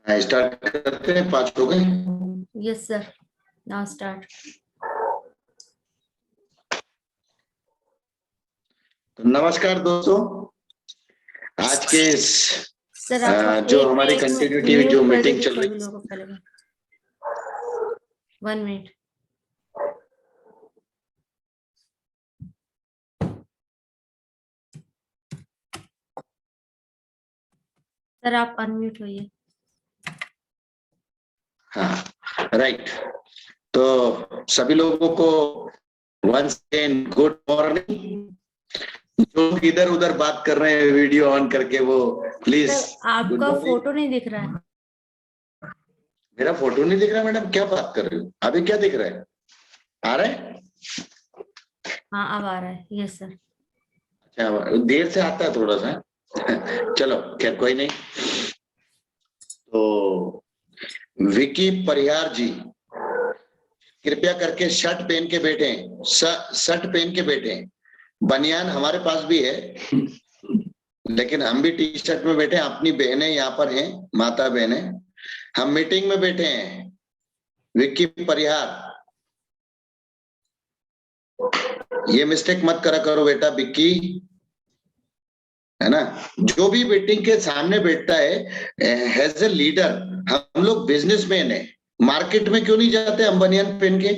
Start करते हैं। 5 हो गए। Yes sir, now start. तो नमस्कार दोस्तों, आज के इस सर आप जो हमारी कंटिन्यूटी जो मीटिंग चल रही सभी लोगों को पहले 1 मिनट। सर आप अनम्यूट होइए। हाँ, राइट। तो सभी लोगों को वंस अगेन गुड मॉर्निंग। जो इधर उधर बात कर रहे हैं वीडियो ऑन करके, वो प्लीज। सर आपका फोटो नहीं दिख रहा है। मेरा फोटो नहीं दिख रहा मैडम? क्या बात कर रही हो? अभी क्या दिख रहा है? आ रहा है? हाँ अब आ रहा है। Yes sir. अच्छा, देर से आता है थोड़ा सा। चलो खैर कोई नहीं। तो विकी परिहार जी, कृपया करके शर्ट पहन के बैठे। शर्ट पहन के बैठे। बनियान हमारे पास भी है, लेकिन हम भी टी शर्ट में बैठे हैं। अपनी बहनें यहाँ पर हैं, माता बहनें। हम मीटिंग में बैठे हैं। विक्की परिहार, ये मिस्टेक मत करा करो बेटा। विक्की है ना, जो भी मीटिंग के सामने बैठता है एज ए लीडर। हम लोग बिजनेसमैन है, मार्केट में क्यों नहीं जाते हम बनियान पहन के?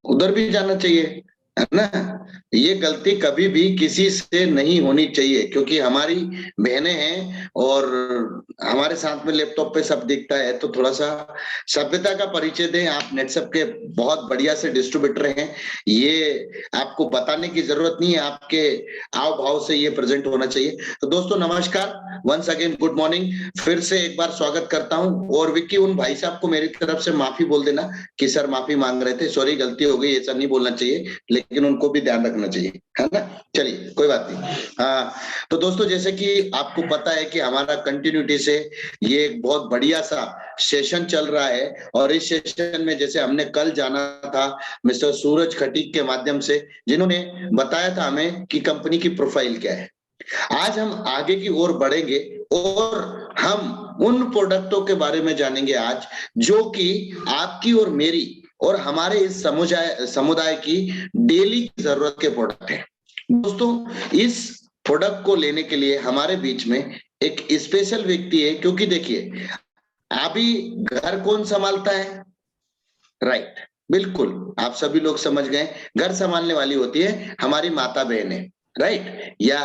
उधर भी जाना चाहिए, है ना। ये गलती कभी भी किसी से नहीं होनी चाहिए, क्योंकि हमारी बहनें हैं और हमारे साथ में लैपटॉप पे सब दिखता है। तो थोड़ा सा सभ्यता का परिचय दें। आप नेटसप के बहुत बढ़िया से डिस्ट्रीब्यूटर हैं, ये आपको बताने की जरूरत नहीं है। आपके आव भाव से ये प्रेजेंट होना चाहिए। तो दोस्तों नमस्कार, वंस अगेन गुड मॉर्निंग। फिर से एक बार स्वागत करता हूं। और विक्की, उन भाई साहब को मेरी तरफ से माफी बोल देना कि सर माफी मांग रहे थे, सॉरी गलती हो गई, ऐसा नहीं बोलना चाहिए, लेकिन उनको भी ध्यान रखना चाहिए, है ना। चलिए कोई बात नहीं। हाँ, तो दोस्तों जैसे कि आपको पता है कि हमारा कंटिन्यूटी से ये एक बहुत बढ़िया सा सेशन चल रहा है। और इस सेशन में जैसे हमने कल जाना था मिस्टर सूरज खटीक के माध्यम से, जिन्होंने बताया था हमें कि कंपनी की प्रोफाइल क्या है। आज हम आगे की ओर बढ़ेंगे और हम उन प्रोडक्टों के बारे में जानेंगे आज, जो कि आपकी और मेरी और हमारे इस समुदाय की डेली जरूरत के प्रोडक्ट हैं। दोस्तों, इस प्रोडक्ट को लेने के लिए हमारे बीच में एक स्पेशल व्यक्ति है, क्योंकि देखिए अभी घर कौन संभालता है? राइट, बिल्कुल आप सभी लोग समझ गए। घर संभालने वाली होती है हमारी माता बहनें, राइट, या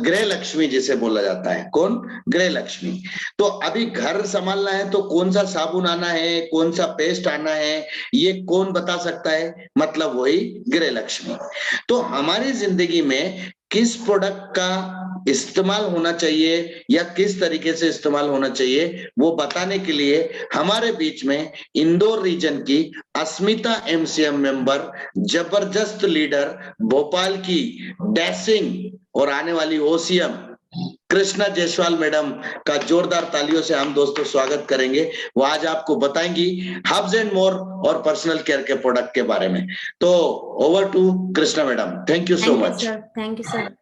गृह लक्ष्मी जिसे बोला जाता है। कौन? गृह लक्ष्मी। तो अभी घर संभालना है तो कौन सा साबुन आना है, कौन सा पेस्ट आना है, ये कौन बता सकता है? मतलब वही गृह लक्ष्मी। तो हमारी जिंदगी में किस प्रोडक्ट का इस्तेमाल होना चाहिए या किस तरीके से इस्तेमाल होना चाहिए, वो बताने के लिए हमारे बीच में इंदौर रीजन की अस्मिता एमसीएम मेंबर, जबरदस्त लीडर, भोपाल की डैशिंग और आने वाली ओसीएम कृष्णा जायसवाल मैडम का जोरदार तालियों से हम दोस्तों स्वागत करेंगे। वो आज आपको बताएंगी हब्स एंड मोर और पर्सनल केयर के प्रोडक्ट के बारे में। तो over to Krishna madam, thank you so much. Thank you sir.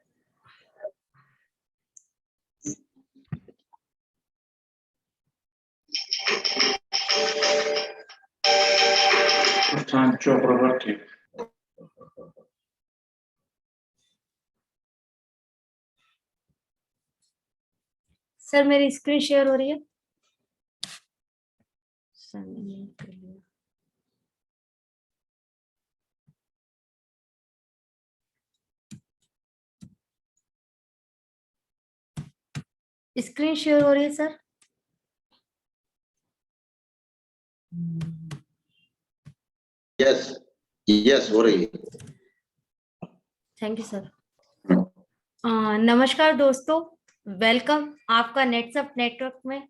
Sir मेरी स्क्रीन शेयर हो रही है? स्क्रीन शेयर हो रही है सर? यस यस हो रही है। Thank you sir. नमस्कार दोस्तों, वेलकम आपका नेटसप नेटवर्क में।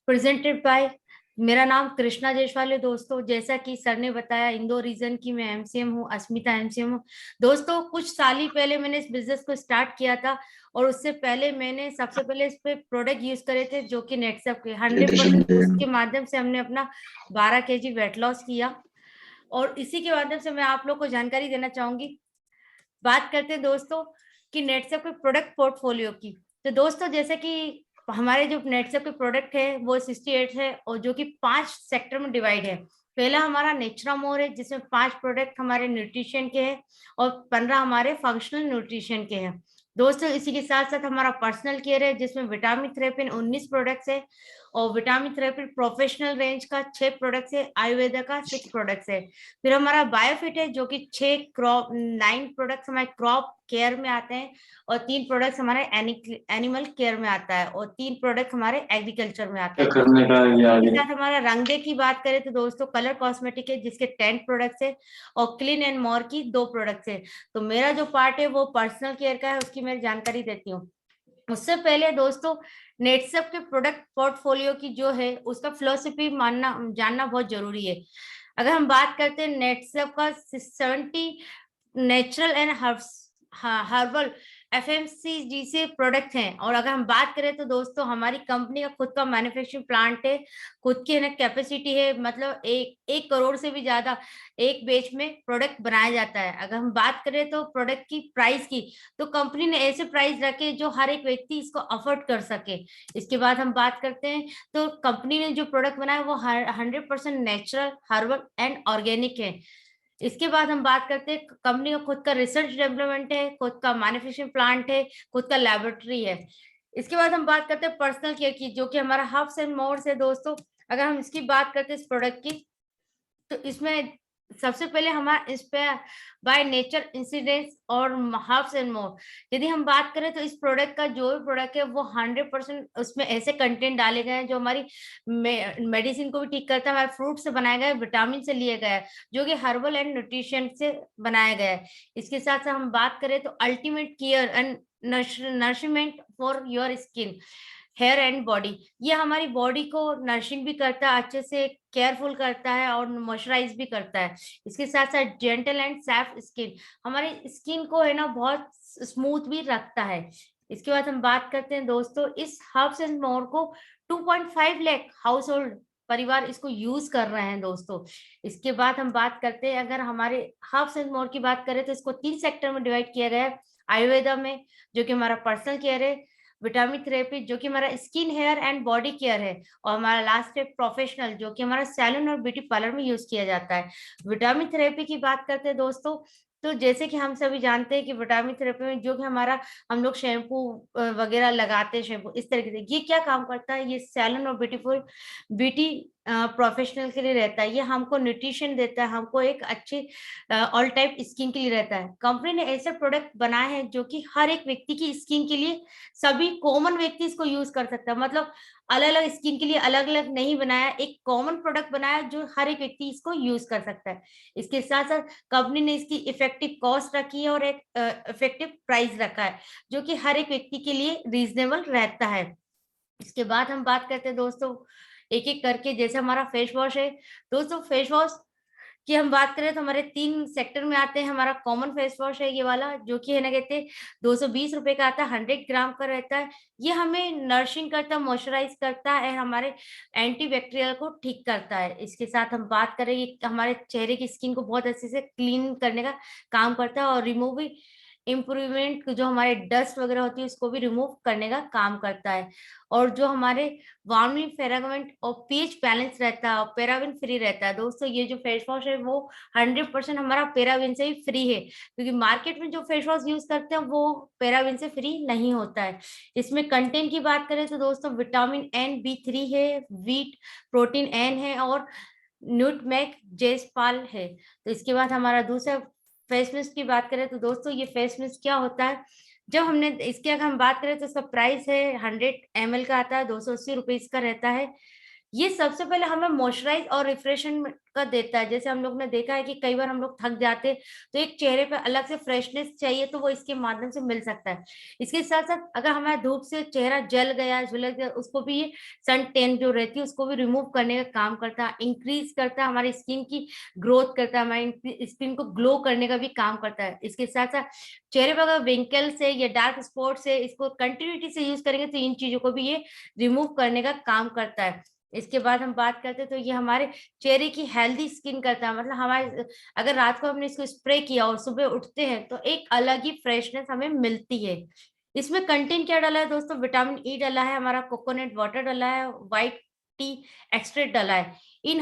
प्रेजेंटेड बाय, मेरा नाम कृष्णा जायसवाल है। दोस्तों जैसा कि सर ने बताया, इंदौर रीजन की मैं एमसीएम हूँ, अस्मिता एमसीएम हूँ। दोस्तों कुछ साल ही पहले मैंने इस बिजनेस को स्टार्ट किया था, और उससे पहले मैंने सबसे पहले इस पे प्रोडक्ट यूज करे थे, जो कि नेटसप के 100%। उसके माध्यम से हमने अपना 12 kg वेट लॉस किया। और इसी के माध्यम से मैं आप लोग को जानकारी देना चाहूंगी बात करते हैं दोस्तों कि नेटसेप के प्रोडक्ट पोर्टफोलियो की। तो दोस्तों जैसे कि हमारे जो नेटसेप के प्रोडक्ट है वो 68 है और जो कि 5 सेक्टर में डिवाइड है। पहला हमारा नेचुरामोर है जिसमें 5 प्रोडक्ट हमारे न्यूट्रिशन के हैं और 15 हमारे फंक्शनल न्यूट्रिशन के हैं। दोस्तों इसी के साथ साथ हमारा पर्सनल केयर है जिसमें विटामिन थेरेपी 19 प्रोडक्ट्स है और विटामिन थेरेपी प्रोफेशनल रेंज का 6 प्रोडक्ट्स है, आयुर्वेदा का 6 प्रोडक्ट्स है। फिर हमारा बायोफिट है जो कि 9 प्रोडक्ट्स हमारे क्रॉप केयर में आते हैं और 3 प्रोडक्ट्स हमारे एनिमल केयर में आता है और 3 प्रोडक्ट हमारे एग्रीकल्चर में आता है। करने का इसके साथ हमारा रंगदे की बात करें तो दोस्तों कलर कॉस्मेटिक है जिसके 10 प्रोडक्ट्स है और क्लीन एंड मोर की 2 प्रोडक्ट्स है। तो मेरा जो पार्ट है वो पर्सनल केयर का है, उसकी मैं जानकारी देती हूँ। उससे पहले दोस्तों नेटसेप के प्रोडक्ट पोर्टफोलियो की जो है उसका फिलोसफी मानना जानना बहुत जरूरी है। अगर हम बात करते हैं नेटसेप का 70 नेचुरल एंड हर्बल एफएमसीजी से प्रोडक्ट हैं और अगर हम बात करें तो दोस्तों हमारी कंपनी का खुद का मैन्युफैक्चरिंग प्लांट है, खुद की है कैपेसिटी है, मतलब 1 करोड़ से भी ज्यादा एक बैच में प्रोडक्ट बनाया जाता है। अगर हम बात करें तो प्रोडक्ट की प्राइस की, तो कंपनी ने ऐसे प्राइस रखे जो हर एक व्यक्ति इसको अफोर्ड कर सके। इसके बाद हम बात करते हैं तो कंपनी ने जो प्रोडक्ट बनाया वो 100% नेचुरल हर्बल एंड ऑर्गेनिक है। इसके बाद हम बात करते हैं कंपनी का खुद का रिसर्च डेवलपमेंट है, खुद का मैन्युफैक्चरिंग प्लांट है, खुद का लैबोरेटरी है। इसके बाद हम बात करते हैं पर्सनल केयर की जो कि हमारा हब्स एंड मोड्स है दोस्तों। अगर हम इसकी बात करते हैं इस प्रोडक्ट की, तो इसमें सबसे पहले हमारा इंस्पायर बाय नेचर इंसिडेंट्स और हर्ब्स एंड मोर। यदि हम बात करें तो इस प्रोडक्ट का जो भी प्रोडक्ट है वो 100% उसमें ऐसे कंटेंट डाले गए हैं जो हमारी मेडिसिन को भी ठीक करता है, हमारे फ्रूट से बनाया गया है, विटामिन से लिए गया है, जो कि हर्बल एंड न्यूट्रिशन से बनाया गया है। इसके साथ साथ हम बात करें तो ultimate care and nourishment for your skin, hair and body. ये हमारी बॉडी को नरिशिंग भी करता है, अच्छे से केयरफुल करता है और मॉइस्चराइज भी करता है। इसके साथ साथ जेंटल एंड सॉफ्ट स्किन, हमारी स्किन को है ना बहुत स्मूथ भी रखता है। इसके बाद हम बात करते हैं दोस्तों इस हर्ब्स एंड मोर को 2.5 लाख हाउस होल्ड परिवार इसको यूज कर रहे हैं दोस्तों। इसके बाद हम बात करते हैं अगर हमारे हर्ब्स एंड मोर की बात करें तो इसको 3 सेक्टर में डिवाइड किया गया है। आयुर्वेदा में जो कि हमारा पर्सनल केयर है, विटामिन थेरेपी जो कि हमारा skin hair and body care है, और हमारा लास्ट है प्रोफेशनल जो कि हमारा सैलून और ब्यूटी पार्लर में यूज किया जाता है। विटामिन थेरेपी की बात करते हैं दोस्तों, तो जैसे कि हम सभी जानते हैं कि विटामिन थेरेपी में जो कि हमारा हम लोग शैम्पू वगैरह लगाते हैं, शैम्पू इस तरीके से, ये क्या काम करता है, ये सैलून और ब्यूटी प्रोफेशनल के लिए रहता है। ये हमको न्यूट्रिशन देता है, हमको एक अच्छी ऑल टाइप स्किन के लिए रहता है। कंपनी ने ऐसे प्रोडक्ट बनाए हैं जो कि हर एक व्यक्ति की स्किन के लिए, सभी कॉमन व्यक्ति इसको यूज कर सकता है, मतलब अलग अलग स्किन के लिए अलग अलग नहीं बनाया, एक कॉमन प्रोडक्ट बनाया जो हर एक व्यक्ति इसको यूज कर सकता है। इसके साथ साथ कंपनी ने इसकी इफेक्टिव कॉस्ट रखी है और एक इफेक्टिव प्राइस रखा है जो कि हर एक व्यक्ति के लिए रीजनेबल रहता है। इसके बाद हम बात करते हैं दोस्तों एक एक करके, जैसे हमारा फेस वॉश है दोस्तों। फेस वॉश की हम बात करें तो हमारे 3 सेक्टर में आते हैं। हमारा कॉमन फेस वॉश है ये वाला जो कि है ना कहते हैं 220 रुपए का आता है, 100 ग्राम का रहता है। ये हमें नरिशिंग करता है, मॉइस्चराइज करता है, हमारे एंटीबैक्टीरियल को ठीक करता है। इसके साथ हम बात करें ये हमारे चेहरे की स्किन को बहुत अच्छे से क्लीन करने का काम करता है और रिमूव इम्प्रूवमेंट जो हमारे डस्ट वगैरह होती है उसको भी रिमूव करने का काम करता है। और जो हमारे वार्मिंग फेरागमेंट और पीएच बैलेंस रहता है और पैराबिन फ्री रहता है। दोस्तों ये जो फेस वॉश है वो 100% हमारा पैराबिन से ही फ्री है, क्योंकि मार्केट में जो फेस वॉश यूज करते हैं वो पैराबिन से फ्री नहीं होता है। इसमें कंटेंट की बात करें तो दोस्तों विटामिन N B3 है, व्हीट प्रोटीन N है और न्यूटमैक जेसपाल है। तो इसके बाद हमारा दूसरा फेस मिस्ट की बात करें तो दोस्तों ये फेस मिस्ट क्या होता है, जब हमने इसकी अगर हम बात करें तो इसका प्राइस है 100 ml का आता है, 280 रुपए इसका रहता है। ये सबसे पहले हमें मॉइस्चराइज और रिफ्रेशमेंट का देता है। जैसे हम लोग ने देखा है कि कई बार हम लोग थक जाते हैं तो एक चेहरे पे अलग से फ्रेशनेस चाहिए, तो वो इसके माध्यम से मिल सकता है। इसके साथ साथ अगर हमारा धूप से चेहरा जल गया झुलस गया उसको भी ये सन टेन जो रहती है उसको भी रिमूव करने का काम करता है, इंक्रीज करता है, हमारी स्किन की ग्रोथ करता है, हमारी स्किन को ग्लो करने का भी काम करता है। इसके साथ साथ चेहरे पर अगर विंकल्स है या डार्क स्पॉट्स है, इसको कंटिन्यूटी से यूज करेंगे तो इन चीजों को भी ये रिमूव करने का काम करता है। इसके बाद हम बात करते हैं तो ये हमारे चेहरे की हेल्दी स्किन करता है, मतलब हमारे अगर रात को हमने इसको स्प्रे किया और सुबह उठते हैं तो एक अलग ही फ्रेशनेस हमें मिलती है। इसमें कंटेंट क्या डाला है दोस्तों, विटामिन ई डाला है, हमारा कोकोनट वाटर डाला है, व्हाइट टी एक्सट्रैक्ट डाला है, इन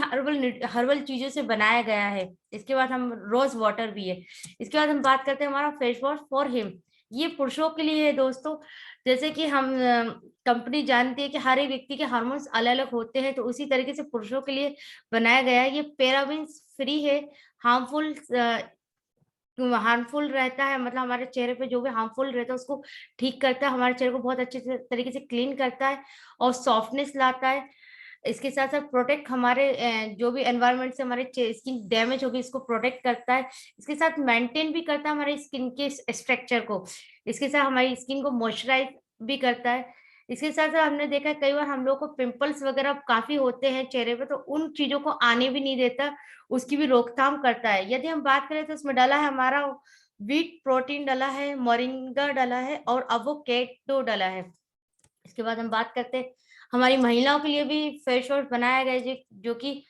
हर्बल चीजों से बनाया गया है। इसके बाद हम रोज वाटर भी है। इसके बाद हम बात करते हैं हमारा फेस वॉश फॉर हिम, ये पुरुषों के लिए है दोस्तों। जैसे कि हम कंपनी जानती है कि हर एक व्यक्ति के हार्मोन्स अलग अलग होते हैं, तो उसी तरीके से पुरुषों के लिए बनाया गया है। ये पैराबेन्स फ्री है, हार्मफुल हार्मफुल रहता है, मतलब हमारे चेहरे पे जो भी हार्मफुल रहता है उसको ठीक करता है, हमारे चेहरे को बहुत अच्छे तरीके से क्लीन करता है और सॉफ्टनेस लाता है। इसके साथ साथ प्रोटेक्ट हमारे जो भी एनवायरनमेंट से हमारे स्किन डैमेज होगी इसको प्रोटेक्ट करता है। इसके साथ मेंटेन भी करता है हमारे स्किन के स्ट्रक्चर को। इसके साथ हमारी स्किन को मॉइस्चराइज भी करता है। इसके साथ साथ हमने देखा है कई बार हम लोग को पिंपल्स वगैरह काफी होते हैं चेहरे पे, तो उन चीजों को आने भी नहीं देता, उसकी भी रोकथाम करता है। यदि हम बात करें तो उसमें डाला है हमारा व्हीट प्रोटीन डाला है, मोरिंगा डाला है और एवोकेडो डाला है। इसके बाद हम बात करते हैं हमारी महिलाओं के लिए भी फेस वॉश बनाया गया है जो कि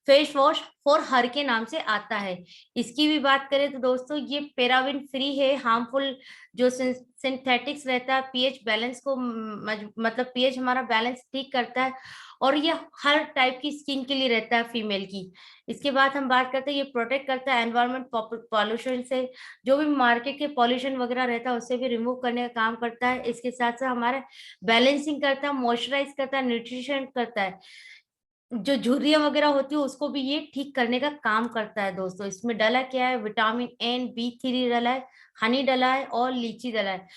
फेस वॉश फॉर हर के नाम से आता है। इसकी भी बात करें तो दोस्तों ये पैराबिन फ्री है, हार्मफुल जो सिंथेटिक्स रहता है पीएच बैलेंस को मतलब पीएच हमारा बैलेंस ठीक करता है, और ये हर टाइप की स्किन के लिए रहता है फीमेल की। इसके बाद हम बात करते हैं ये प्रोटेक्ट करता है एनवायरमेंट पॉल्यूशन से, जो भी मार्केट के पॉल्यूशन वगैरह रहता है उससे भी रिमूव करने का काम करता है। इसके साथ साथ हमारा बैलेंसिंग करता है, मॉइस्चराइज करता है, न्यूट्रिशन करता है, जो झुर्रियां वगैरह होती है उसको भी ये ठीक करने का काम करता है। दोस्तों इसमें डाला क्या है, विटामिन एन बी3 डाला है, हनी डाला है और लीची डाला है।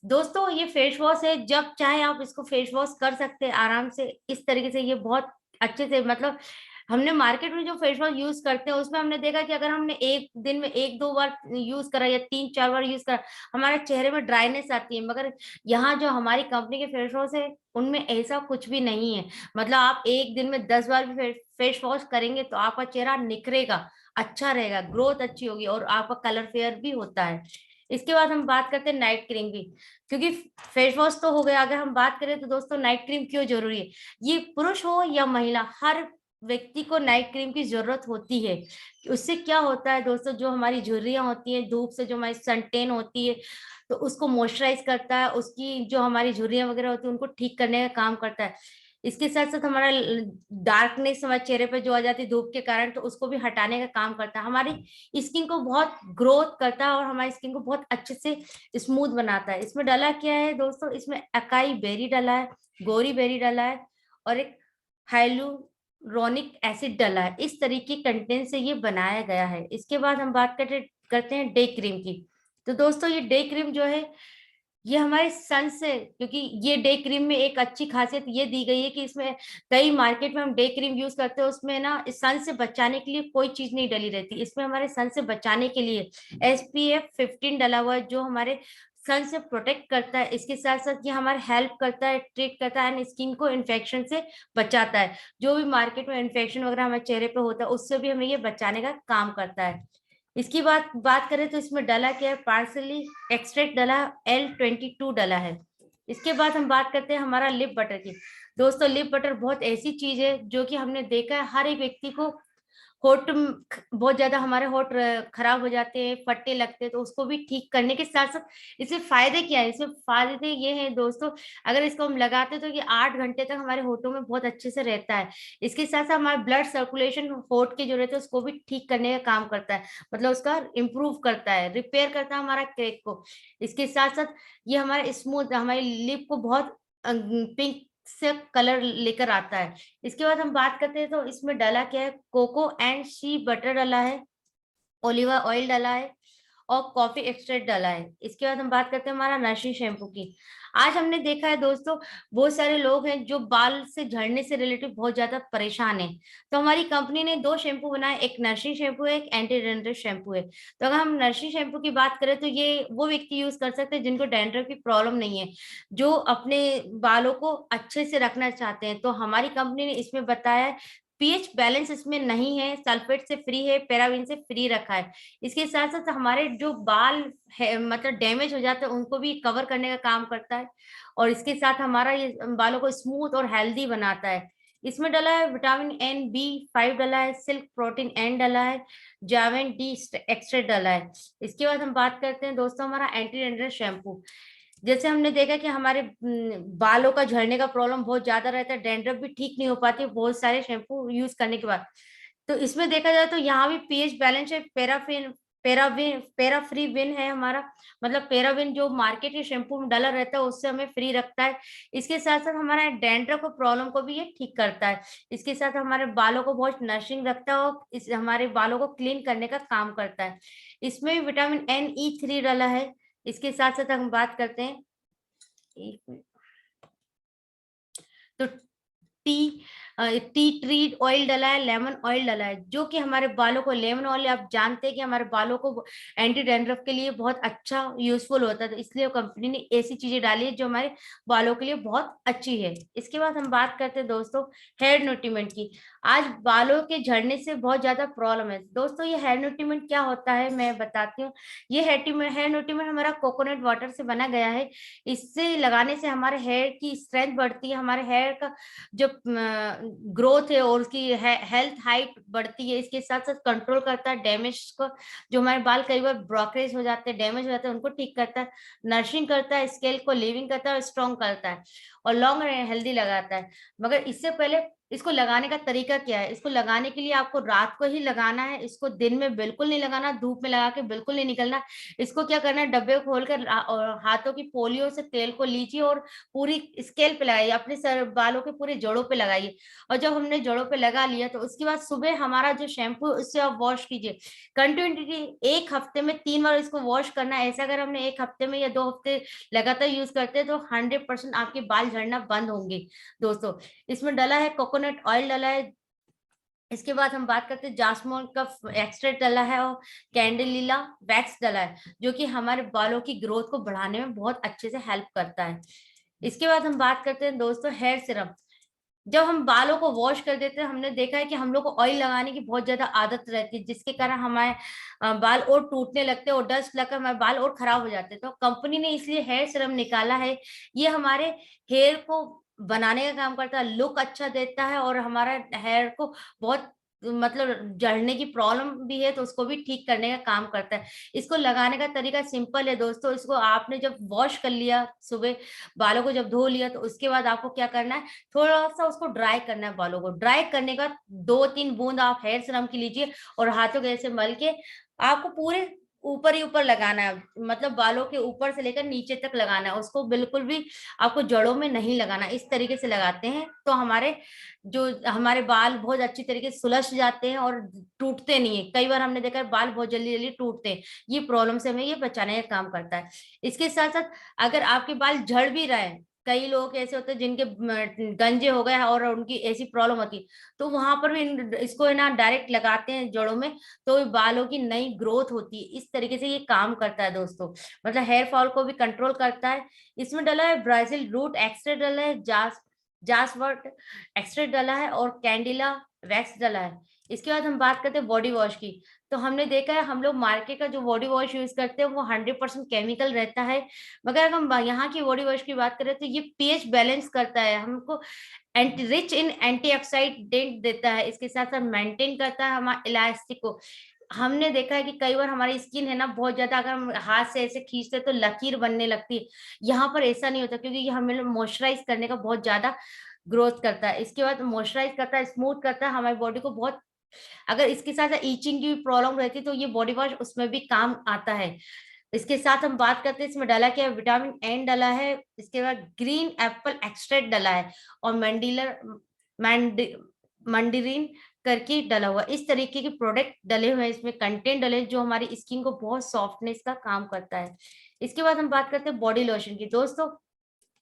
दोस्तों ये फेस वॉश है, जब चाहे आप इसको फेस वॉश कर सकते हैं आराम से। इस तरीके से ये बहुत अच्छे से, मतलब हमने मार्केट में जो फेस वॉश यूज करते हैं उसमें हमने देखा कि अगर हमने एक दिन में एक दो बार यूज करा या तीन चार बार यूज करा हमारे चेहरे में ड्राइनेस आती है, मगर यहाँ जो हमारी कंपनी के फेस वॉश है उनमें ऐसा कुछ भी नहीं है। मतलब आप एक दिन में 10 बार भी फेस वॉश करेंगे तो आपका चेहरा निखरेगा, अच्छा रहेगा, ग्रोथ अच्छी होगी और आपका कलर फेयर भी होता है। इसके बाद हम बात करते हैं नाइट क्रीम की, क्योंकि फेस वॉश तो हो गया, अगर हम बात करें तो दोस्तों नाइट क्रीम क्यों जरूरी है। ये पुरुष हो या महिला, हर व्यक्ति को नाइट क्रीम की जरूरत होती है। उससे क्या होता है दोस्तों, जो हमारी झुर्रियां होती हैं धूप से, जो हमारी सनटेन होती है तो उसको मॉइस्चराइज करता है, उसकी जो हमारी झुर्रियां वगैरह होती है उनको ठीक करने का काम करता है। इसके साथ साथ हमारा डार्कनेस हमारे चेहरे पे जो आ जाती है धूप के कारण, तो उसको भी हटाने का काम करता है, हमारी स्किन को बहुत ग्रोथ करता है और हमारी स्किन को बहुत अच्छे से स्मूथ बनाता है। इसमें डाला क्या है दोस्तों, इसमें अकाई बेरी डाला है, गोरी बेरी डाला है और एक हाइलुरोनिक एसिड डाला है। इस तरीके कंटेंट से ये बनाया गया है। इसके बाद हम बात करते हैं डे क्रीम की। तो दोस्तों ये डे क्रीम जो है ये हमारे सन से, क्योंकि ये डे क्रीम में एक अच्छी खासियत ये दी गई है कि इसमें कई मार्केट में हम डे क्रीम यूज करते हैं उसमें ना सन से बचाने के लिए कोई चीज नहीं डली रहती, इसमें हमारे सन से बचाने के लिए SPF 15 डला हुआ है जो हमारे सन से प्रोटेक्ट करता है। इसके साथ साथ ये हमारे हेल्प करता है, ट्रीट करता है एंड स्किन को इन्फेक्शन से बचाता है। जो भी मार्केट में इन्फेक्शन वगैरह हमारे चेहरे पे होता है उससे भी हमें ये बचाने का काम करता है। इसकी बात करें तो इसमें डला क्या है, पार्सली एक्सट्रैक्ट डला, L22 डला है। इसके बाद हम बात करते हैं हमारा लिप बटर की। दोस्तों लिप बटर बहुत ऐसी चीज है जो कि हमने देखा है हर एक व्यक्ति को होठ बहुत ज्यादा हमारे होठ खराब हो जाते हैं, फट्टे लगते हैं, तो उसको भी ठीक करने के साथ साथ इससे फायदे क्या है, इसमें फायदे ये हैं दोस्तों, अगर इसको हम लगाते हैं तो ये 8 घंटे तक हमारे होठों में बहुत अच्छे से रहता है। इसके साथ साथ हमारा ब्लड सर्कुलेशन होठ के जो रहते हैं उसको भी ठीक करने का काम करता है, मतलब उसका इम्प्रूव करता है, रिपेयर करता है हमारा क्रैक को। इसके साथ साथ ये हमारा स्मूथ हमारी लिप को बहुत पिंक से कलर लेकर आता है। इसके बाद हम बात करते हैं तो इसमें डाला क्या है, कोको एंड शी बटर डाला है, ओलिवा ऑयल डाला है और कॉफी एक्सट्रैक्ट डाला है। इसके बाद हम बात करते हैं हमारा नरिशिंग शैम्पू की। आज हमने देखा है दोस्तों बहुत सारे लोग हैं जो बाल से झड़ने से रिलेटेड बहुत ज्यादा परेशान हैं, तो हमारी कंपनी ने 2 शैम्पू बनाए, एक नरिशिंग शैम्पू है, एक एंटी डैंड्रफ शैम्पू है। तो अगर हम नरिशिंग शैम्पू की बात करें तो ये वो व्यक्ति यूज कर सकते हैं जिनको डैंड्रफ की प्रॉब्लम नहीं है, जो अपने बालों को अच्छे से रखना चाहते हैं। तो हमारी कंपनी ने इसमें बताया है पीएच बैलेंस इसमें नहीं है, सल्फेट से फ्री है, पैराबिन से फ्री रखा है। इसके साथ साथ हमारे जो बाल है मतलब डैमेज हो जाते हैं उनको भी कवर करने का काम करता है, और इसके साथ हमारा ये बालों को स्मूथ और हेल्दी बनाता है। इसमें डला है विटामिन NB5 डला है, सिल्क प्रोटीन N डला है, जावेन D एक्सट्रैक्ट डला है। इसके बाद हम बात करते हैं दोस्तों हमारा एंटी डैंड्रफ शैम्पू। जैसे हमने देखा कि हमारे बालों का झड़ने का प्रॉब्लम बहुत ज्यादा रहता है, डैंड्रफ भी ठीक नहीं हो पाती बहुत सारे शैम्पू यूज करने के बाद। तो इसमें देखा जाए तो यहाँ भी पीएच बैलेंस है, पेराफ्री विन है हमारा, मतलब पेराविन जो मार्केट के शैम्पू में डाला रहता है उससे हमें फ्री रखता है। इसके साथ साथ हमारा डैंड्रफ को प्रॉब्लम को भी ये ठीक करता है। इसके साथ हमारे बालों को बहुत नरिशिंग रखता है और इस हमारे बालों को क्लीन करने का काम करता है। इसमें भी विटामिन NE3 डाला है। इसके साथ साथ हम बात करते हैं, एक मिनट, तो टी ट्री ऑयल डला है, लेमन ऑयल डला है, जो कि हमारे बालों को, लेमन ऑयल आप जानते हैं कि हमारे बालों को एंटी डैंड्रफ के लिए बहुत अच्छा यूजफुल होता है, तो इसलिए कंपनी ने ऐसी चीजें डाली है जो हमारे बालों के लिए बहुत अच्छी है। इसके बाद हम बात करते हैं दोस्तों हेयर न्यूट्रीमेंट की। आज बालों के झड़ने से बहुत ज्यादा प्रॉब्लम है दोस्तों। ये हेयर न्यूट्रीमेंट क्या होता है मैं बताती हूँ। ये हेयर न्यूट्रीमेंट हमारा कोकोनट वाटर से बना गया है। इससे लगाने से हमारे हेयर की स्ट्रेंथ बढ़ती है, हमारे हेयर का जो ग्रोथ है और उसकी हेल्थ हाइट बढ़ती है। इसके साथ साथ कंट्रोल करता है डैमेज को, जो हमारे बाल कई बार ब्रोकेज हो जाते हैं, डैमेज हो जाते हैं, उनको ठीक करता है, नरिशिंग करता है, स्केल को लिविंग करता है, स्ट्रॉन्ग करता है और लॉन्ग हेल्दी लगाता है। मगर इससे पहले इसको लगाने का तरीका क्या है। इसको लगाने के लिए आपको रात को ही लगाना है, इसको दिन में बिल्कुल नहीं लगाना, धूप में लगा के बिल्कुल नहीं निकलना। इसको क्या करना है, डब्बे को खोलकर और हाथों की पोलियों से तेल को लीजिए और पूरी स्केल पे लगाइए, अपने सर बालों के पूरे जड़ों पे लगाइए। और जब हमने जड़ों पे लगा लिया तो उसके बाद सुबह हमारा जो शैम्पू उससे आप वॉश कीजिए कंटिन्यूटी। एक हफ्ते में 3 बार इसको वॉश करना है। ऐसा अगर हमने एक हफ्ते में या 2 हफ्ते लगातार यूज करते हैं तो 100% आपके बाल झड़ना बंद होंगे दोस्तों। इसमें डला है कोकोनट ऑयल डला है। इसके बाद हम बात करते हैं जास्मोन का एक्सट्रैक्ट डला है और कैंडेलिला वैक्स डला है, जो कि हमारे बालों की ग्रोथ को बढ़ाने में बहुत अच्छे से हेल्प करता है। इसके बाद हम बात करते हैं दोस्तों हेयर सिरम। जब हम बालों को वॉश कर देते हैं, हमने देखा है कि हम लोग को ऑयल लगाने की बहुत ज्यादा आदत रहती है, जिसके कारण हमारे बाल और टूटने लगते हैं और डस्ट लगकर हमारे बाल और खराब हो जाते हैं। तो कंपनी ने इसलिए हेयर सिरम निकाला है। ये हमारे हेयर को बनाने का काम करता है, लुक अच्छा देता है और हमारा हेयर को बहुत मतलब झड़ने की प्रॉब्लम भी है तो उसको भी ठीक करने का काम करता है। इसको लगाने का तरीका सिंपल है दोस्तों। इसको आपने जब वॉश कर लिया सुबह, बालों को जब धो लिया, तो उसके बाद आपको क्या करना है, थोड़ा सा उसको ड्राई करना है। बालों को ड्राई करने का 2-3 बूंद आप हेयर सीरम की लीजिए और हाथों के ऐसे मल के आपको पूरे ऊपर ही ऊपर लगाना है, मतलब बालों के ऊपर से लेकर नीचे तक लगाना है। उसको बिल्कुल भी आपको जड़ों में नहीं लगाना। इस तरीके से लगाते हैं तो हमारे बाल बहुत अच्छी तरीके से सुलझ जाते हैं और टूटते नहीं है। कई बार हमने देखा है बाल बहुत जल्दी जल्दी टूटते हैं, ये प्रॉब्लम से हमें ये बचाने का काम करता है। इसके साथ साथ अगर आपके बाल झड़ भी रहे हैं, कई लोग ऐसे होते हैं जिनके गंजे हो गए और उनकी ऐसी प्रॉब्लम होती है, तो वहां पर भी इसको है ना डायरेक्ट लगाते हैं जड़ों में, तो बालों की नई ग्रोथ होती है। इस तरीके से ये काम करता है दोस्तों, मतलब हेयर फॉल को भी कंट्रोल करता है। इसमें डला है ब्राजील रूट एक्सट्रैक्ट डला है, जासवर्ट एक्सट्रैक्ट डला है और कैंडिला वैक्स डला है। इसके बाद हम बात करते हैं बॉडी वॉश की। तो हमने देखा है हम लोग मार्केट का जो बॉडी वॉश यूज करते हैं वो 100% केमिकल रहता है। मगर अगर हम यहाँ की बॉडी वॉश की बात करें तो ये पीएच बैलेंस करता है, हमको रिच इन एंटीऑक्सीडेंट देता है। इसके साथ साथ मेंटेन करता है हमारा इलास्टिक को। हमने देखा है कि कई बार हमारी स्किन है ना बहुत ज्यादा, अगर हम हाथ से ऐसे खींचते तो लकीर बनने लगती है। यहाँ पर ऐसा नहीं होता क्योंकि ये हमें मॉइस्चराइज करने का बहुत ज्यादा ग्रोथ करता है। इसके बाद मॉइस्चराइज करता है, स्मूथ करता है हमारी बॉडी को बहुत। अगर इसके साथ ईचिंग की प्रॉब्लम रहती है तो ये बॉडी वॉश उसमें भी काम आता है। इसके साथ हम बात करते हैं इसमें डाला क्या है, विटामिन N डला है। इसके बाद ग्रीन एप्पल एक्सट्रैक्ट डला है और मंडरीन करके डला हुआ। इस तरीके के प्रोडक्ट डले हुए हैं, इसमें कंटेंट डले जो हमारी स्किन को बहुत सॉफ्टनेस का काम करता है। इसके बाद हम बात करते हैं बॉडी लोशन की। दोस्तों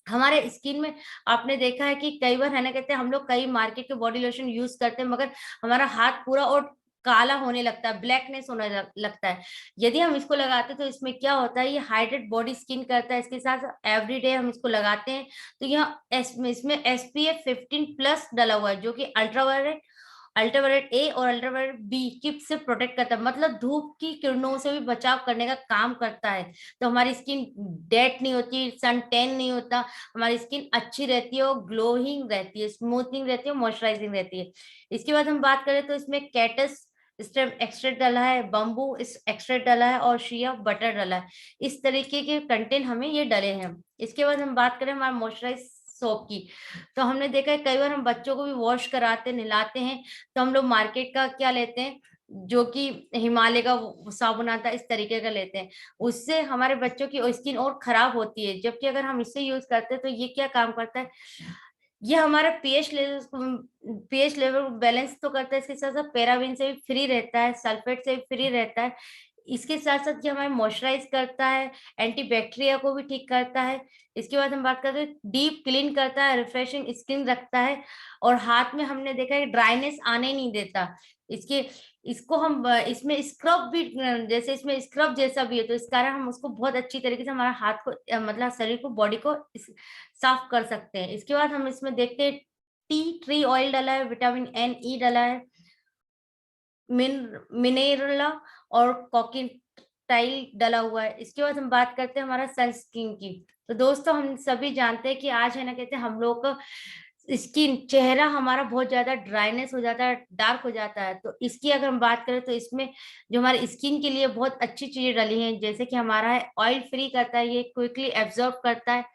हमारे स्किन में आपने देखा है कि कई बार है ना, कहते हैं हम लोग कई मार्केट के बॉडी लोशन यूज करते हैं मगर हमारा हाथ पूरा और काला होने लगता है, ब्लैकनेस होने लगता है। यदि हम इसको लगाते हैं तो इसमें क्या होता है, ये हाइड्रेट बॉडी स्किन करता है। इसके साथ एवरीडे हम इसको लगाते हैं तो यहाँ इसमें SPF 15+ डला हुआ है, जो कि अल्ट्रावायलेट अल्ट्रावायलेट ए और अल्ट्रावायलेट बी की से प्रोटेक्ट करता है, मतलब धूप की किरणों से भी बचाव करने का काम करता है। तो हमारी स्किन डेड नहीं होती, सन टैन नहीं होता, हमारी स्किन अच्छी रहती है और ग्लोइंग रहती है, स्मूथिंग रहती है, मॉइस्चराइजिंग रहती है। इसके बाद हम बात करें तो इसमें कैटस स्टेम एक्सट्रैक्ट डाला है, बम्बू इस एक्सट्रैक्ट डाला है और शिया बटर डाला है। इस तरीके के कंटेंट हमें ये डले हैं। इसके बाद हम बात करें हमारे मॉइस्चराइज सोप की, तो हमने देखा है कई बार हम बच्चों को भी वॉश कराते नहलाते हैं तो हम लोग मार्केट का क्या लेते हैं, जो कि हिमालय का साबुन आता है, इस तरीके का लेते हैं। उससे हमारे बच्चों की स्किन और खराब होती है, जबकि अगर हम इससे यूज करते हैं तो ये क्या काम करता है, ये हमारा पीएच लेवल बैलेंस तो करता है, इसके साथ साथ पैराबिन से भी फ्री रहता है, सल्फेट से भी फ्री रहता है। इसके साथ साथ ये हमारे मॉइस्चराइज करता है, एंटीबैक्टीरिया को भी ठीक करता है। इसके बाद हम बात करते हैं डीप क्लीन करता है, रिफ्रेशिंग स्किन रखता है और हाथ में हमने देखा है ड्राइनेस आने नहीं देता। इसके इसको हम इसमें स्क्रब भी, जैसे इसमें स्क्रब जैसा भी है, तो इस कारण हम उसको बहुत अच्छी तरीके से हमारा हाथ को मतलब शरीर को, बॉडी को साफ कर सकते हैं। इसके बाद हम इसमें देखते हैं टी ट्री ऑयल डाला है, विटामिन एन ई डाला है, मिनेरला और कॉकिटाइल डाला हुआ है। इसके बाद हम बात करते हैं हमारा सनस्क्रीन की। तो दोस्तों हम सभी जानते हैं कि आज है ना, कहते हैं हम लोग का स्किन, चेहरा हमारा बहुत ज्यादा ड्राइनेस हो जाता है, डार्क हो जाता है। तो इसकी अगर हम बात करें तो इसमें जो हमारे स्किन के लिए बहुत अच्छी चीजें डली हैं, जैसे कि हमारा है ऑयल फ्री करता है, ये क्विकली एब्जॉर्ब करता है,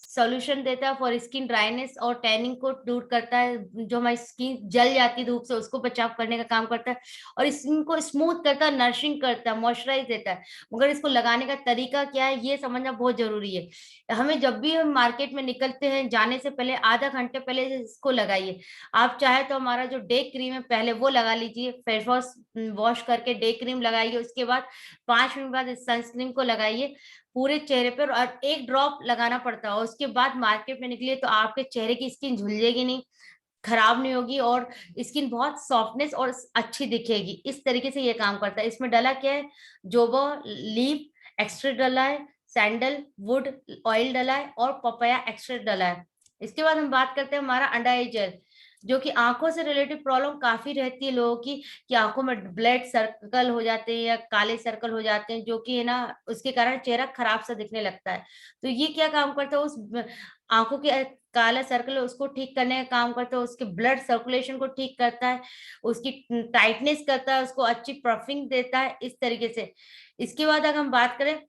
सॉल्यूशन देता है फॉर स्किन ड्राइनेस और टैनिंग को दूर करता है, जो हमारी स्किन जल जाती है धूप से उसको बचाव करने का काम करता है, और स्किन को स्मूथ करता है, नरिशिंग करता है, मॉइस्चराइज देता है। मगर इसको लगाने का तरीका क्या है ये समझना बहुत जरूरी है। हमें जब भी हम मार्केट में निकलते हैं जाने से पहले आधा घंटे पहले इसको लगाइए। आप चाहे तो हमारा जो डे क्रीम है पहले वो लगा लीजिए, फेस वॉश वॉश करके डे क्रीम लगाइए, उसके बाद 5 मिनट बाद इस सनस्क्रीन को लगाइए पूरे चेहरे पर, और एक ड्रॉप लगाना पड़ता है। उसके बाद मार्केट में निकलिए तो आपके चेहरे की स्किन झुलझेगी नहीं, खराब नहीं होगी, और स्किन बहुत सॉफ्टनेस और अच्छी दिखेगी। इस तरीके से ये काम करता है। इसमें डला क्या है, जोबो लीफ एक्सट्रैक्ट डला है, सैंडल वुड ऑयल डला है और पपाया एक्सट्रैक्ट डला है। इसके बाद हम बात करते हैं हमारा अंडर आई जेल, जो कि आंखों से रिलेटेड प्रॉब्लम काफी रहती है लोगों की, कि आंखों में ब्लड सर्कल हो जाते हैं या काले सर्कल हो जाते हैं, जो कि है ना उसके कारण चेहरा खराब सा दिखने लगता है। तो ये क्या काम करता है, उस आंखों के काला सर्कल है उसको ठीक करने का काम करता है, उसके ब्लड सर्कुलेशन को ठीक करता है, उसकी टाइटनेस करता है, उसको अच्छी पफिंग देता है, इस तरीके से। इसके बाद अगर हम बात करें,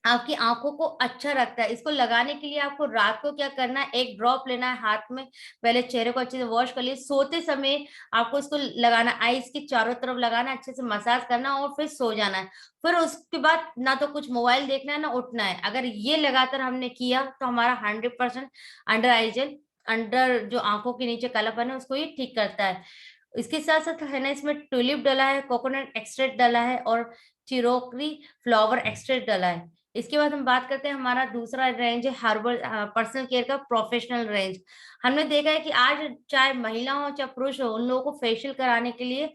आपकी आंखों को अच्छा रखता है। इसको लगाने के लिए आपको रात को क्या करना है, एक ड्रॉप लेना है हाथ में, पहले चेहरे को अच्छे से वॉश कर लिए, सोते समय आपको इसको लगाना, आईज के चारों तरफ लगाना, अच्छे से मसाज करना और फिर सो जाना है। फिर उसके बाद ना तो कुछ मोबाइल देखना है ना उठना है। अगर ये लगातार हमने किया तो हमारा 100% अंडर आई जेल, अंडर जो आंखों के नीचे कालापन है उसको ये ठीक करता है। इसके साथ साथ है ना इसमें ट्यूलिप डाला है, कोकोनट एक्सट्रैक्ट डाला है और चिरोक्री फ्लावर एक्सट्रैक्ट डाला है। इसके बाद हम बात करते हैं हमारा दूसरा रेंज है हर्बल पर्सनल केयर का प्रोफेशनल रेंज। हमने देखा है कि आज चाहे महिला हो चाहे पुरुष हो, उन लोगों को फेशियल कराने के लिए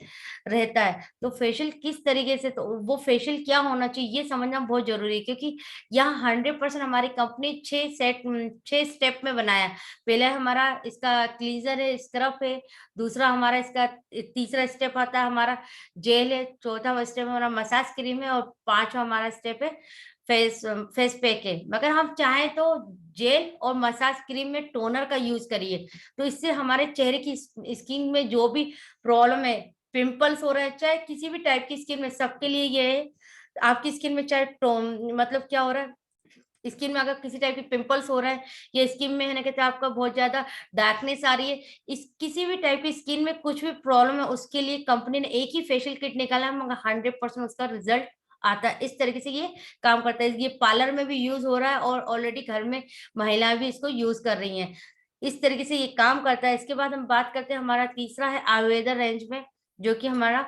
रहता है। तो फेशियल किस तरीके से, तो वो फेशियल क्या होना चाहिए ये समझना बहुत जरूरी है, क्योंकि यहाँ 100% हमारी कंपनी 6 स्टेप में बनाया है। पहले हमारा इसका क्लीजर है, स्क्रब है, दूसरा हमारा इसका तीसरा स्टेप आता है हमारा जेल है, चौथा स्टेप हमारा मसाज क्रीम है और पांचवा हमारा स्टेप है फेस फेस पैक है। मगर हम चाहें तो जेल और मसाज क्रीम में टोनर का यूज करिए, तो इससे हमारे चेहरे की स्किन में जो भी प्रॉब्लम है, पिंपल्स हो रहे हैं, चाहे किसी भी टाइप की स्किन में, सबके लिए ये है। आपकी स्किन में चाहे मतलब क्या हो रहा है, स्किन में अगर किसी टाइप के पिंपल्स हो रहे हैं या स्किन में है ना कहते हैं आपका बहुत ज्यादा डार्कनेस आ रही है, इस किसी भी टाइप की स्किन में कुछ भी प्रॉब्लम है, उसके लिए कंपनी ने एक ही फेशियल किट निकाला है, मगर 100% उसका रिजल्ट आता है। इस तरीके से ये काम करता है। ये पार्लर में भी यूज हो रहा है और ऑलरेडी घर में महिलाएं भी इसको यूज कर रही हैं। इस तरीके से ये काम करता है। इसके बाद हम बात करते हैं हमारा तीसरा है आयुर्वेदा रेंज में, जो कि हमारा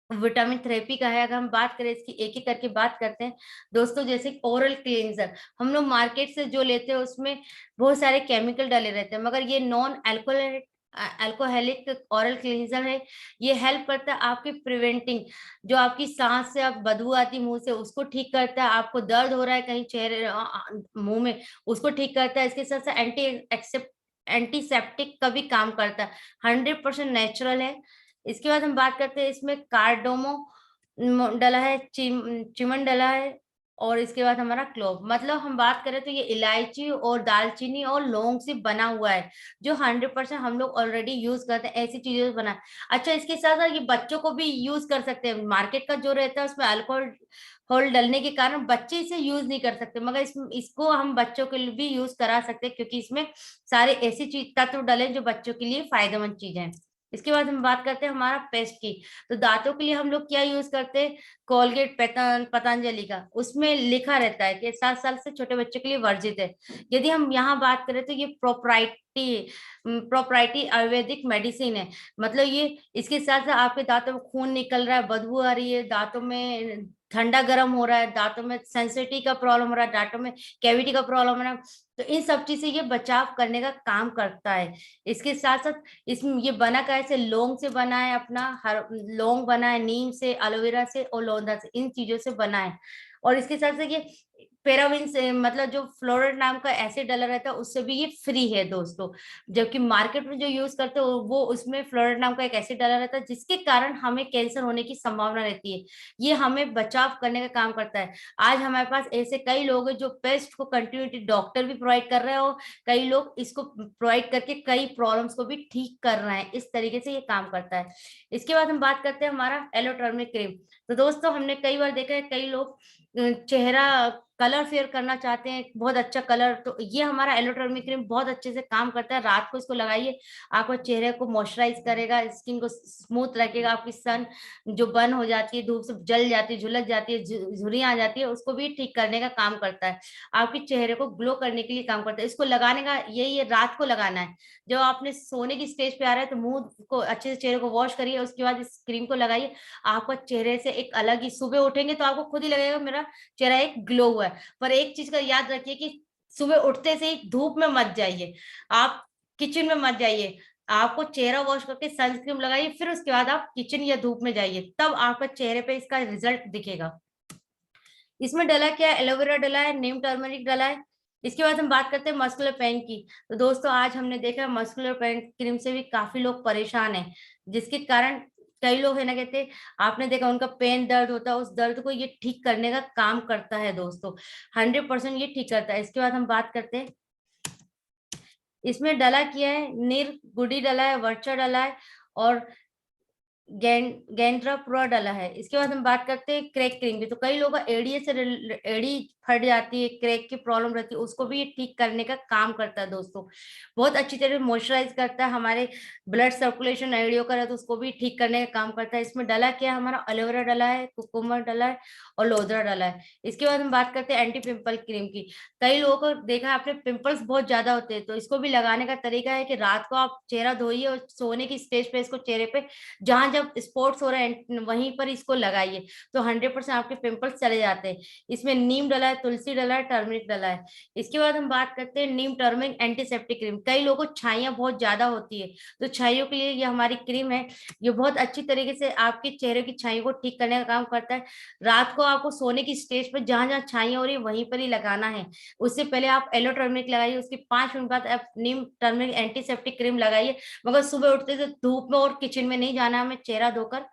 विटामिन थेरेपी का है। अगर हम बात करें इसकी एक एक करके बात करते हैं दोस्तों, जैसे ओरल क्लींजर हम लोग मार्केट से जो लेते हैं उसमें बहुत सारे केमिकल डाले रहते हैं, मगर ये नॉन अल्कोहलिक ओरल क्लींजर है। ये हेल्प करता है आपकी प्रिवेंटिंग, जो आपकी सांस से आप बदबू आती मुंह से उसको ठीक करता है, आपको दर्द हो रहा है कहीं चेहरे मुंह में उसको ठीक करता है। इसके साथ साथ एंटीसेप्टिक का भी काम करता है, 100% नेचुरल है। इसके बाद हम बात करते हैं, इसमें कार्डोमो डला है, चिमन डला है, और इसके बाद हमारा क्लोव। मतलब हम बात करें तो ये इलायची और दालचीनी और लौंग से बना हुआ है, जो 100% हम लोग ऑलरेडी यूज करते हैं, ऐसी चीजों से बना है। अच्छा, इसके साथ साथ ये बच्चों को भी यूज कर सकते हैं। मार्केट का जो रहता है उसमें अल्कोहल होल डलने के कारण बच्चे इसे यूज नहीं कर सकते, मगर इसको हम बच्चों के लिए भी यूज करा सकते हैं, क्योंकि इसमें सारे ऐसी चीज तत्व डले जो बच्चों के लिए फायदेमंद चीजें हैं। इसके बाद हम बात करते हैं हमारा पेस्ट की। तो दांतों के लिए हम लोग क्या यूज करते हैं, कोलगेट पतंजलि का, उसमें लिखा रहता है कि 7 साल से छोटे बच्चों के लिए वर्जित है। यदि हम यहाँ बात करें तो ये प्रोप्राइटी आयुर्वेदिक मेडिसिन है। मतलब ये, इसके साथ साथ आपके दांतों में खून निकल रहा है, बदबू आ रही है, दांतों में ठंडा गर्म हो रहा है, दांतों में सेंसिटिविटी का प्रॉब्लम हो रहा है, दांतों में कैविटी का प्रॉब्लम हो रहा है, तो इन सब चीज से ये बचाव करने का काम करता है। इसके साथ साथ इसमें ये बना कैसे, लौंग से बना है, अपना हर लौंग बना है, नीम से, एलोवेरा से और लौंदा से, इन चीजों से बना है। और इसके साथ साथ ये पेराविन से, मतलब जो फ्लोराइड नाम का एसिड डला रहता है उससे भी ये फ्री है दोस्तों। जबकि मार्केट में जो यूज करते हो वो, उसमें फ्लोराइड नाम का एक एसिड डला रहता है, जिसके कारण हमें कैंसर होने की संभावना रहती है। ये हमें बचाव करने का काम करता है। आज हमारे पास ऐसे कई लोग हैं जो पेस्ट को कंटिन्यूटी डॉक्टर भी प्रोवाइड कर रहे हैं, और कई लोग इसको प्रोवाइड करके कई प्रॉब्लम्स को भी ठीक कर रहे हैं। इस तरीके से ये काम करता है। इसके बाद हम बात करते हैं हमारा एलो टर्मरिक क्रीम। तो दोस्तों हमने कई बार देखा है, कई लोग चेहरा कलर फेयर करना चाहते हैं, बहुत अच्छा कलर, तो ये हमारा एलो टर्मरिक क्रीम बहुत अच्छे से काम करता है। रात को इसको लगाइए, आपको चेहरे को मॉइस्चराइज करेगा, स्किन को स्मूथ रखेगा, आपकी सन जो बर्न हो जाती है, धूप से जल जाती है, झुलस जाती है, झुर्रियां आ जाती है, उसको भी ठीक करने का काम करता है। आपके चेहरे को ग्लो करने के लिए काम करता है। इसको लगाने का यही है, रात को लगाना है। जब आपने सोने की स्टेज पे आ रहा है तो मुंह को अच्छे से, चेहरे को वॉश करिए, उसके बाद इस क्रीम को लगाइए। आपका चेहरे से एक अलग ही, सुबह उठेंगे तो आपको खुद ही लगेगा मेरा चेहरा एक ग्लो हुआ है। पर एक चीज का याद रखिए कि सुबह उठते से ही धूप में मत जाइए, आप किचन में मत जाइए। आपको चेहरा वॉश करके सनस्क्रीन लगाइए, फिर उसके बाद आप किचन या धूप में जाइए, तब आपका चेहरे पे इसका रिजल्ट दिखेगा। इसमें डला क्या है, एलोवेरा डला है, नीम टर्मरिक डला है। इसके बाद हम बात करते हैं मस्कुलर पेन की। तो दोस्तों आज हमने देखा मस्कुलर पेन क्रीम से भी काफी लोग परेशान हैं, जिसके कारण कई लोग है ना, कहते आपने देखा उनका पेन दर्द होता है, उस दर्द को ये ठीक करने का काम करता है दोस्तों, 100% ये ठीक करता है। इसके बाद हम बात करते हैं, इसमें डला किया है, गुडी डला है, वर्चा डला है, और गैंड्रा पूरा डला है। इसके बाद हम बात करते हैं क्रैक क्रीम की। तो कई लोगों का एड़ी फट जाती है, क्रैक की प्रॉब्लम रहती है, उसको भी ये ठीक करने का काम करता है दोस्तों। बहुत अच्छी तरह मॉइस्चराइज करता है, हमारे ब्लड सर्कुलेशन एड़ियों का रहता है उसको भी ठीक करने का काम करता है। इसमें डला क्या है, हमारा एलोवेरा डला है, कुकुम्बर डला है, और लोदरा डला है। इसके बाद हम बात करते हैं एंटी पिंपल क्रीम की। कई लोगों को देखा आपने, पिंपल्स बहुत ज्यादा होते हैं, तो इसको भी लगाने का तरीका है कि रात को आप चेहरा धोइए और सोने की स्टेज पे इसको चेहरे पे, जहां जब स्पॉट्स हो रहे हैं वहीं पर इसको लगाइए, तो 100% आपके पिंपल्स चले जाते हैं। इसमें नीम डला है, तुलसी डला है, टर्मरिक डला है। इसके बाद हम बात करते हैं नीम टर्मरिक एंटीसेप्टिक क्रीम। कई लोगों को छाइयां बहुत ज्यादा होती है, तो छाइयों के लिए ये हमारी क्रीम है, ये बहुत अच्छी तरीके से आपके चेहरे की छाइयों को ठीक करने का काम करता है। रात को आपको सोने की स्टेज पर जहां जहां छाइयां हो रही है वहीं पर ही लगाना है। उससे पहले आप एलो टर्मरिक लगाइए, उसके 5 मिनट बाद आप नीम टर्मरिक एंटीसेप्टिक क्रीम लगाइए। मगर सुबह उठते से धूप में और किचन में नहीं जाना, हमें चेहरा धोकर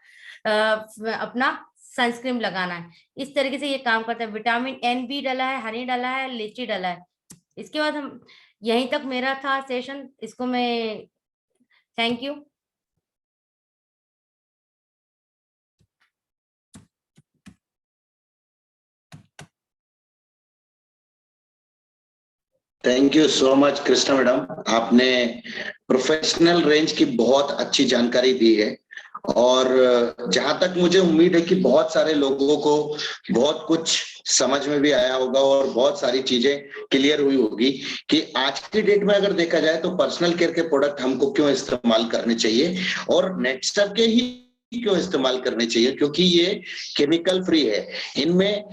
अपना सनस्क्रीन लगाना है। इस तरीके से ये काम करता है। विटामिन एन भी डला है, हनी डला है, लीची डला है। इसके बाद हम, यहीं तक मेरा था सेशन, इसको मैं, thank you. Thank you so much Krishna madam, आपने प्रोफेशनल रेंज की बहुत अच्छी जानकारी दी है, और जहां तक मुझे उम्मीद है कि बहुत सारे लोगों को बहुत कुछ समझ में भी आया होगा और बहुत सारी चीजें क्लियर हुई होगी कि आज की डेट में अगर देखा जाए तो पर्सनल केयर के प्रोडक्ट हमको क्यों इस्तेमाल करने चाहिए, और नेटसर के ही क्यों इस्तेमाल करने चाहिए? क्योंकि ये केमिकल फ्री है। इनमें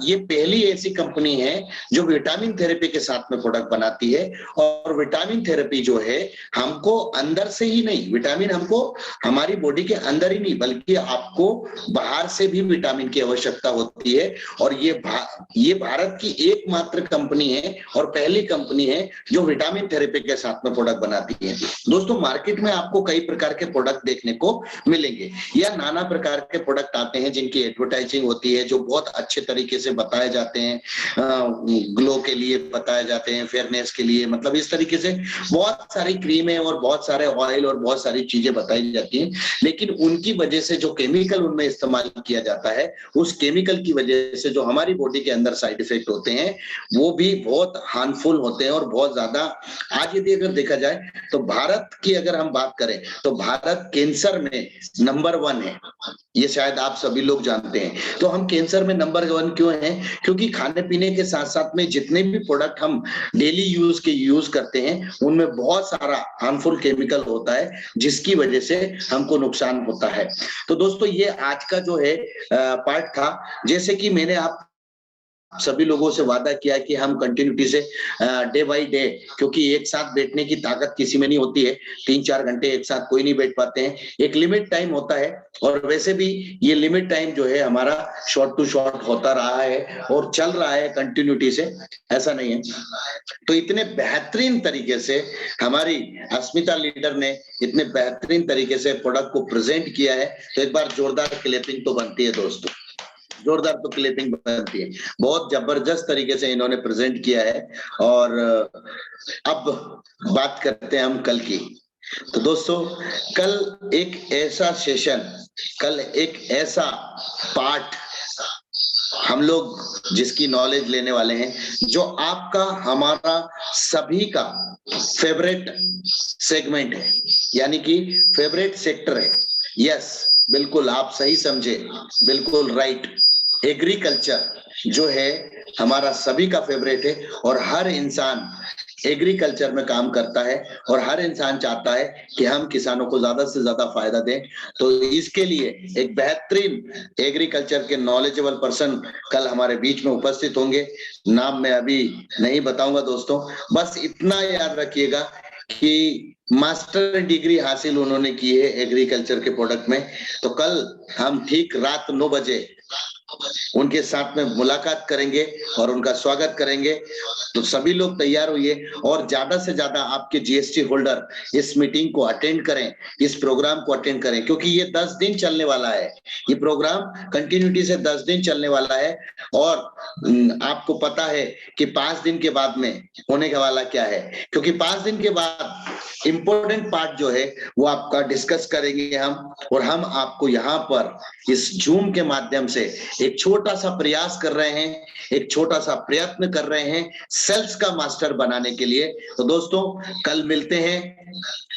ये पहली ऐसी कंपनी है जो विटामिन थेरेपी के साथ में प्रोडक्ट बनाती है। और विटामिन थेरेपी जो है हमको अंदर से ही नहीं, विटामिन हमको हमारी बॉडी के अंदर ही नहीं बल्कि आपको बाहर से भी विटामिन की आवश्यकता होती है। और ये भारत की एकमात्र कंपनी है और पहली कंपनी है जो विटामिन थेरेपी के साथ में प्रोडक्ट बनाती है। दोस्तों, मार्केट में आपको कई प्रकार के प्रोडक्ट देखने को मिलेंगे या नाना प्रकार के प्रोडक्ट आते हैं जिनकी एडवर्टाइजिंग होती है, जो बहुत अच्छे तरीके से बताए जाते हैं, ग्लो के लिए बताए जाते हैं, फेयरनेस के लिए, मतलब इस तरीके से बहुत सारी क्रीमें और बहुत सारे ऑयल और बहुत सारी चीजें बताई जाती हैं। लेकिन उनकी वजह से जो केमिकल उनमें इस्तेमाल किया जाता है, उस केमिकल की वजह से जो हमारी बॉडी के अंदर साइड इफेक्ट होते हैं वो भी बहुत हार्मफुल होते हैं और बहुत ज्यादा। आज यदि अगर देखा जाए तो भारत की अगर हम बात करें तो भारत कैंसर में नंबर 1 है, ये शायद आप सभी लोग जानते हैं। तो हम कैंसर में नंबर 1 क्यों हैं? क्योंकि खाने पीने के साथ साथ में जितने भी प्रोडक्ट हम डेली यूज करते हैं उनमें बहुत सारा हार्मफुल केमिकल होता है जिसकी वजह से हमको नुकसान होता है। तो दोस्तों, ये आज का जो है पार्ट था। जैसे कि मैंने आप सभी लोगों से वादा किया कि हम कंटिन्यूटी से डे बाय डे, क्योंकि एक साथ बैठने की ताकत किसी में नहीं होती है, 3-4 घंटे एक साथ कोई नहीं बैठ पाते हैं, एक लिमिट टाइम होता है। और वैसे भी ये लिमिट टाइम जो है हमारा शॉर्ट टू शॉर्ट होता रहा है और चल रहा है कंटिन्यूटी से, ऐसा नहीं है। तो इतने बेहतरीन तरीके से हमारी अस्मिता लीडर ने इतने बेहतरीन तरीके से प्रोडक्ट को प्रेजेंट किया है, तो एक बार जोरदार क्लैपिंग तो बनती है दोस्तों, जोरदार तो क्लैपिंग बनती है। बहुत जबरदस्त तरीके से इन्होंने प्रेजेंट किया है। और अब बात करते हैं हम कल की। तो दोस्तों, कल एक ऐसा सेशन, कल एक ऐसा पार्ट हम लोग जिसकी नॉलेज लेने वाले हैं, जो आपका हमारा सभी का फेवरेट सेगमेंट है, यानी कि फेवरेट सेक्टर है। यस, बिल्कुल आप सही समझे, बिल्कुल राइट। एग्रीकल्चर जो है हमारा सभी का फेवरेट है और हर इंसान एग्रीकल्चर में काम करता है और हर इंसान चाहता है कि हम किसानों को ज्यादा से ज्यादा फायदा दें। तो इसके लिए एक बेहतरीन एग्रीकल्चर के नॉलेजेबल पर्सन कल हमारे बीच में उपस्थित होंगे। नाम मैं अभी नहीं बताऊंगा दोस्तों, बस इतना याद रखिएगा कि मास्टर डिग्री हासिल उन्होंने की है एग्रीकल्चर के प्रोडक्ट में। तो कल हम ठीक रात 9 बजे उनके साथ में मुलाकात करेंगे और उनका स्वागत करेंगे। तो सभी लोग तैयार होइए और ज्यादा से ज्यादा आपके जीएसटी होल्डर इस मीटिंग को अटेंड करें, इस प्रोग्राम को अटेंड करें, क्योंकि ये 10 दिन चलने वाला है। ये प्रोग्राम कंटिन्यूटी से 10 दिन चलने वाला है। और आपको पता है कि 5 दिन के बाद में होने का वाला क्या है, क्योंकि 5 दिन के बाद इंपॉर्टेंट पार्ट जो है वो आपका डिस्कस करेंगे हम। और हम आपको यहाँ पर इस जूम के माध्यम से एक छोटा सा प्रयास कर रहे हैं, एक छोटा सा प्रयत्न कर रहे हैं सेल्स का मास्टर बनाने के लिए। तो दोस्तों, कल मिलते हैं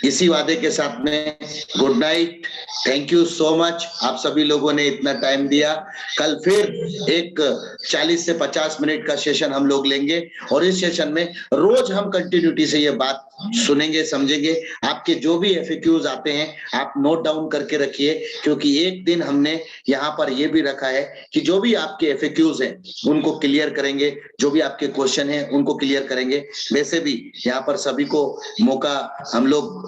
इसी वादे के साथ में। Good night, thank you so much, आप सभी लोगों ने इतना टाइम दिया। कल फिर एक 40 से 50 मिनट का सेशन हम लोग लेंगे और इस सेशन में रोज हम कंटिन्यूटी से ये बात सुनेंगे, समझेंगे। आपके जो भी एफएक्यूज आते हैं आप नोट डाउन करके रखिए, क्योंकि एक दिन हमने यहाँ पर ये भी रखा है कि जो भी आपके एफएक्यूज हैं उनको क्लियर करेंगे, जो भी आपके क्वेश्चन हैं उनको क्लियर करेंगे। वैसे भी यहाँ पर सभी को मौका हम लोग